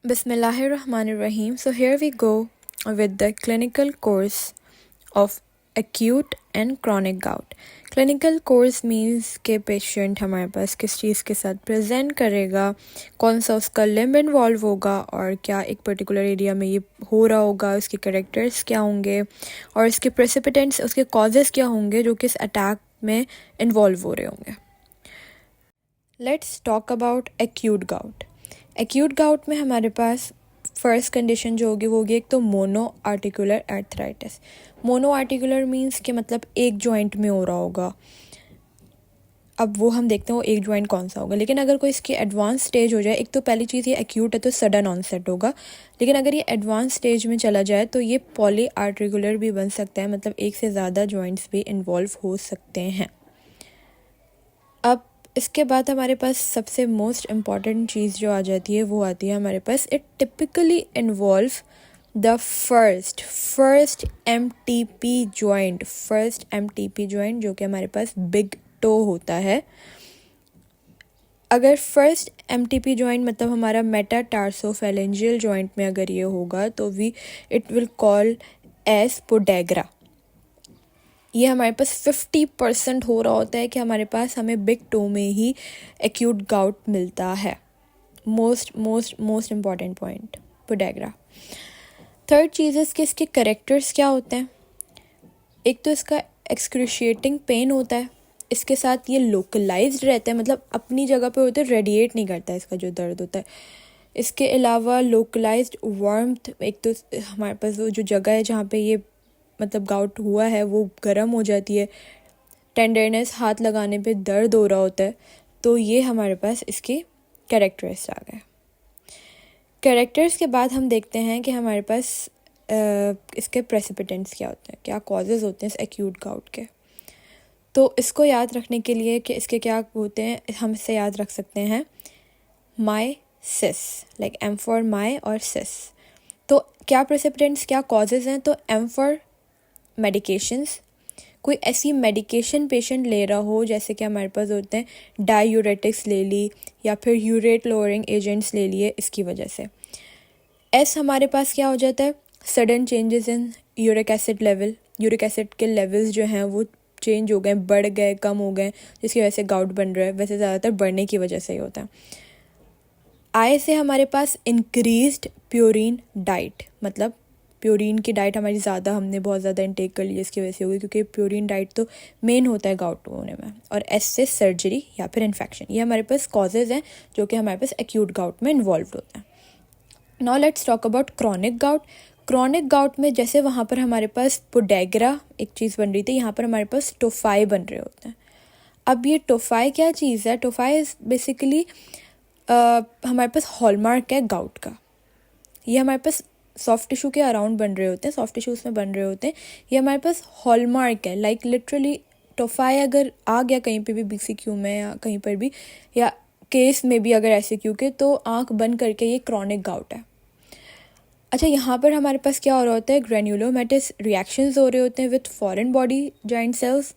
Bismillahirrahmanirrahim. So here we go with the clinical course of acute and chronic gout. Clinical course means कि patient हमारे पास किस चीज़ के साथ present करेगा, कौन सा उसका लिम्ब इन्वॉल्व होगा और क्या एक पर्टिकुलर एरिया में ये हो रहा होगा, उसके कैरेक्टर्स क्या होंगे और इसके प्रेसिपिटेंट्स, उसके कॉजेज़ क्या होंगे जो कि इस अटैक में इन्वॉल्व हो रहे होंगे. Let's talk about acute gout. Acute gout में हमारे पास फर्स्ट कंडीशन जो होगी वो होगी एक तो mono articular arthritis. Mono articular means कि मतलब एक जॉइंट में हो रहा होगा. अब वो हम देखते हैं वो एक जॉइंट कौन सा होगा. लेकिन अगर कोई इसकी एडवांस स्टेज हो जाए, एक तो पहली चीज़ ये एक्यूट है तो सडन ऑनसेट होगा, लेकिन अगर ये एडवांस स्टेज में चला जाए तो ये पॉली आर्टिकुलर भी बन सकता है, मतलब एक से ज़्यादा जॉइंट्स भी इन्वॉल्व हो सकते हैं. अब इसके बाद हमारे पास सबसे मोस्ट इम्पॉर्टेंट चीज़ जो आ जाती है वो आती है हमारे पास, it typically involve the first MTP joint जो कि हमारे पास बिग टो होता है. अगर फर्स्ट एमटीपी जॉइंट मतलब हमारा मेटाटार्सोफेरेंजियल जॉइंट में अगर ये होगा तो इट विल कॉल एज पोडेग्रा. ये हमारे पास 50% हो रहा होता है कि हमारे पास हमें बिग टो में ही एक्यूट गाउट मिलता है. Most important point podagra. Third चीज़ कि इसके करेक्टर्स क्या होते हैं. एक तो इसका एक्सक्रूशिएटिंग पेन होता है, इसके साथ ये लोकलाइज्ड रहता है, मतलब अपनी जगह पे होते हैं, रेडिएट नहीं करता है इसका जो दर्द होता है. इसके अलावा लोकलाइज्ड वार्मथ, एक तो हमारे पास वो जो जगह है जहाँ पे ये मतलब गाउट हुआ है वो गर्म हो जाती है. टेंडरनेस, हाथ लगाने पे दर्द हो रहा होता है. तो ये हमारे पास इसकी कैरेक्टर्स आ गए. कैरेक्टर्स के बाद हम देखते हैं कि हमारे पास इसके प्रेसिपिटेंट्स क्या होते हैं, क्या कॉजेज़ होते हैं इस एक्यूट गाउट के. तो इसको याद रखने के लिए कि इसके क्या होते हैं, हम इससे याद रख सकते हैं माई सिस, लाइक एम फॉर माई और सिस. तो क्या प्रेसिपिटेंट्स, क्या कॉजेज़ हैं, तो एम फॉर मेडिकेशंस. कोई ऐसी मेडिकेशन पेशेंट ले रहा हो जैसे कि हमारे पास होते हैं डायूरेटिक्स ले ली या फिर यूरेट लोअरिंग एजेंट्स ले लिए, इसकी वजह से. एस हमारे पास क्या हो जाता है, sudden changes in uric acid level. Uric acid के लेवल्स जो हैं वो चेंज हो गए, बढ़ गए, कम हो गए, जिसकी वजह से गाउट बन रहा है. वैसे ज़्यादातर बढ़ने की वजह से ही होता है. आई से हमारे पास इंक्रीज्ड प्योरीन डाइट, मतलब प्योरीन की डाइट हमारी हमने बहुत ज़्यादा इंटेक कर ली, इसकी वजह से होगी, क्योंकि प्योरीन डाइट तो मेन होता है गाउट होने में. और एस से सर्जरी या फिर इन्फेक्शन. ये हमारे पास कॉजेज़ हैं जो कि हमारे पास एक्यूट गाउट में इन्वॉल्व होते हैं. Now let's talk about chronic gout. Chronic gout में जैसे वहाँ पर हमारे पास पोडेग्रा एक चीज़ बन रही थी, यहाँ पर हमारे पास टोफाई बन रहे होते हैं. अब ये टोफाई क्या चीज़ है, टोफाई इज़ बेसिकली हमारे पास हॉलमार्क है गाउट का. ये हमारे पास सॉफ्ट टिश्यू के अराउंड बन रहे होते हैं, सॉफ्ट टिश्यूज़ में बन रहे होते हैं. ये हमारे पास हॉलमार्क है, लाइक लिटरली टोफाई अगर आ गया कहीं पे भी बीसीक्यू में या कहीं पर भी, या केस में भी अगर ऐसे क्यू के, तो आंख बंद करके ये क्रॉनिक गाउट है. अच्छा, यहाँ पर हमारे पास क्या हो रहा होता है, ग्रेन्युलोमेटस रिएक्शंस हो रहे होते हैं with foreign body joint cells.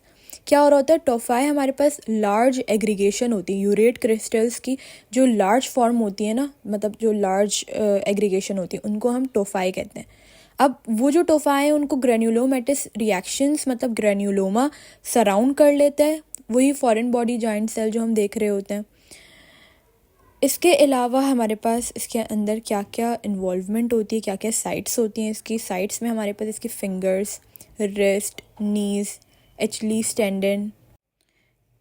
क्या हो रहा होता है, टोफाई हमारे पास लार्ज एग्रीगेशन होती है, यूरेट क्रिस्टल्स की जो लार्ज फॉर्म होती है ना, मतलब जो लार्ज एग्रीगेशन होती है, उनको हम टोफाई कहते हैं. अब वो जो टोफाई हैं उनको ग्रेन्युलोमेटस रिएक्शंस मतलब ग्रेन्युलोमा सराउंड कर लेते हैं, वही फॉरेन बॉडी जॉइंट सेल जो हम देख रहे होते हैं. इसके अलावा हमारे पास इसके अंदर क्या क्या इन्वॉल्वमेंट होती है, क्या क्या साइट्स होती हैं. इसकी साइट्स में हमारे पास इसकी fingers, wrist, knees, Achilles tendon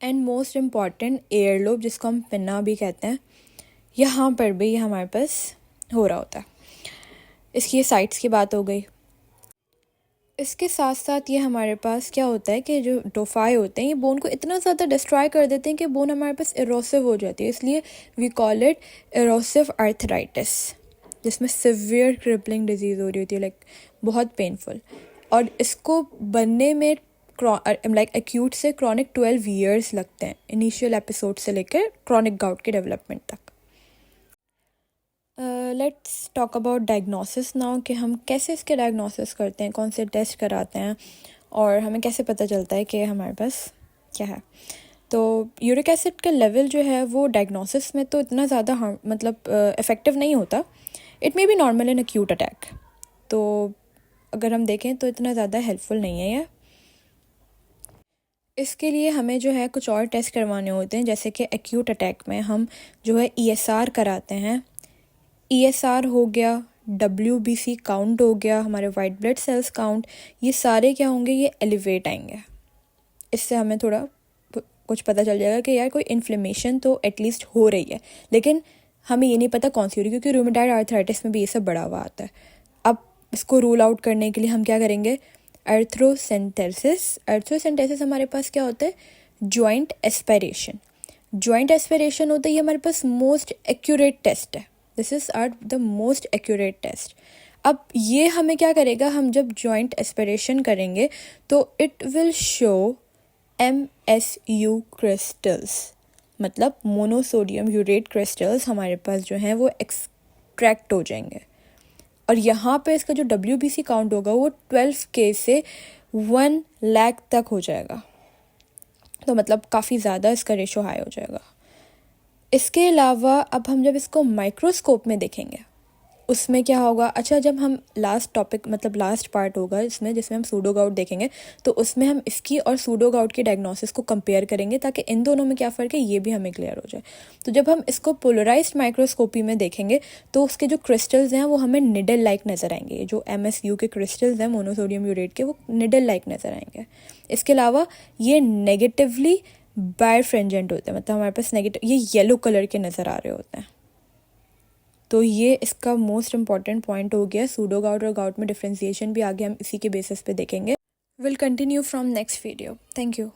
and most important earlobe, जिसको हम पिन्ना भी कहते हैं, यहाँ पर भी ये हमारे पास हो रहा होता है. इसकी ये साइट्स की बात हो गई. इसके साथ साथ ये हमारे पास क्या होता है कि जो टोफाई होते हैं ये बोन को इतना ज़्यादा डिस्ट्रॉय कर देते हैं कि बोन हमारे पास इरोसिव हो जाती है. इसलिए we call it erosive arthritis, जिसमें सिवियर क्रिपलिंग डिजीज़ हो रही होती है, लाइक बहुत पेनफुल. और इसको बनने में लाइक एक्यूट से क्रॉनिक 12 ईयर्स लगते हैं, इनिशियल एपिसोड से लेकर क्रॉनिक गाउट के डेवलपमेंट तक. Let's talk about diagnosis now, कि हम कैसे इसके डायग्नोसिस करते हैं, कौन से टेस्ट कराते हैं और हमें कैसे पता चलता है कि हमारे पास क्या है. तो यूरिक एसिड का लेवल जो है वो डायग्नोसिस में तो इतना ज़्यादा मतलब इफ़ेक्टिव नहीं होता, it may be normal in acute attack. तो अगर हम देखें तो इतना ज़्यादा हेल्पफुल नहीं है ये। इसके लिए हमें जो है कुछ और टेस्ट करवाने होते हैं, जैसे कि एक्यूट अटैक में हम जो है ESR कराते हैं। ESR हो गया, WBC काउंट हो गया, हमारे वाइट ब्लड सेल्स काउंट, ये सारे क्या होंगे, ये एलिवेट आएंगे। इससे हमें थोड़ा कुछ पता चल जाएगा कि यार कोई इन्फ्लेमेशन तो एटलीस्ट हो रही है, लेकिन हमें ये नहीं पता कौन सी हो रही है, क्योंकि रूमेटॉइड आर्थराइटिस में भी ये सब बड़ा हुआ आता है। अब इसको रूल आउट करने के लिए हम क्या करेंगे, एर्थ्रोसेंटेसिस हमारे पास क्या होता है, जॉइंट एस्पिरेशन। जॉइंट एस्पिरेशन होता है, ये हमारे पास मोस्ट एक्यूरेट टेस्ट है। This is are the most accurate test. अब ये हमें क्या करेगा, हम जब जॉइंट एस्पिरेशन करेंगे तो it will show MSU crystals, मतलब मोनोसोडियम यूरेट क्रिस्टल्स हमारे पास जो हैं वो एक्सट्रैक्ट हो जाएंगे। और यहाँ पे इसका जो WBC काउंट होगा वो 12K से 1 लाख तक हो जाएगा। तो मतलब काफ़ी ज़्यादा इसका रेशो हाई हो जाएगा। इसके अलावा अब हम जब इसको माइक्रोस्कोप में देखेंगे उसमें क्या होगा, अच्छा जब हम लास्ट टॉपिक मतलब लास्ट पार्ट होगा इसमें जिसमें हम सूडो गाउट देखेंगे, तो उसमें हम इसकी और सूडो गाउट की डायग्नोसिस को कंपेयर करेंगे ताकि इन दोनों में क्या फ़र्क है ये भी हमें क्लियर हो जाए। तो जब हम इसको पोलराइज्ड माइक्रोस्कोपी में देखेंगे तो उसके जो क्रिस्टल्स हैं वो हमें निडल लाइक नज़र आएंगे। जो MSU के क्रिस्टल्स हैं मोनोसोडियम यूरेट के, वो निडल लाइक नज़र आएंगे। इसके अलावा ये नेगेटिवली बायरफ्रेंजेंट होते हैं, मतलब हमारे पास नेगेटिव ये येलो कलर के नज़र आ रहे होते हैं। तो ये इसका मोस्ट इम्पॉर्टेंट पॉइंट हो गया। सूडो गाउट और गाउट में डिफ्रेंसिएशन भी आगे हम इसी के बेसिस पे देखेंगे। Will continue from next video. Thank you.